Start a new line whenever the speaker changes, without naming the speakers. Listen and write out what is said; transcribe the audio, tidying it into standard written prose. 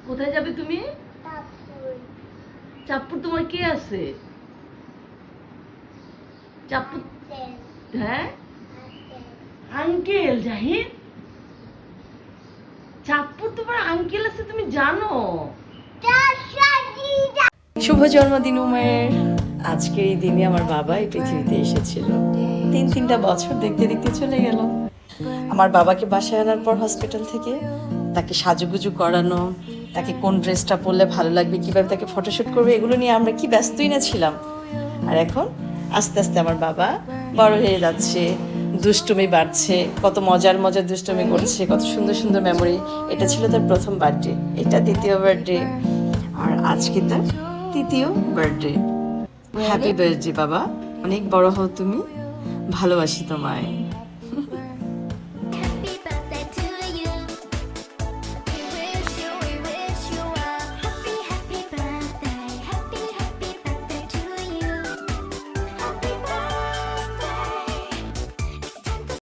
কোথায় যাবে তুমি? চাঁদপুর তোমার কে আছে? চাঁদপুর? হ্যাঁ, আঙ্কেল জাহিদ। চাঁদপুর তোমার আঙ্কেল আছে, তুমি জানো? শুভ জন্মদিন উমের। আজকের এই দিনে আমার বাবা এই পৃথিবীতে এসেছিল। 3-3টা বছর দেখতে দেখতে চলে গেল। আমার বাবাকে বাসায় আনার পর হসপিটাল থেকে তাকে সাজুগুজু করানো, তাকে কোন ড্রেসটা পরলে ভালো লাগবে, কিভাবে তাকে ফটোশুট করবে, এগুলো নিয়ে আমরা কি ব্যস্তই না ছিলাম। আর এখন আস্তে আস্তে আমার বাবা বড় হয়ে যাচ্ছে, দুষ্টুমি বাড়ছে, কত মজার মজার দুষ্টুমি করছে, কত সুন্দর সুন্দর মেমোরি। এটা ছিল তার প্রথম বার্থডে, এটা দ্বিতীয় বার্থডে, আর আজকে তার তৃতীয় বার্থডে। হ্যাপি বার্থডে বাবা, অনেক বড় হও তুমি, ভালোবাসি তোমায়।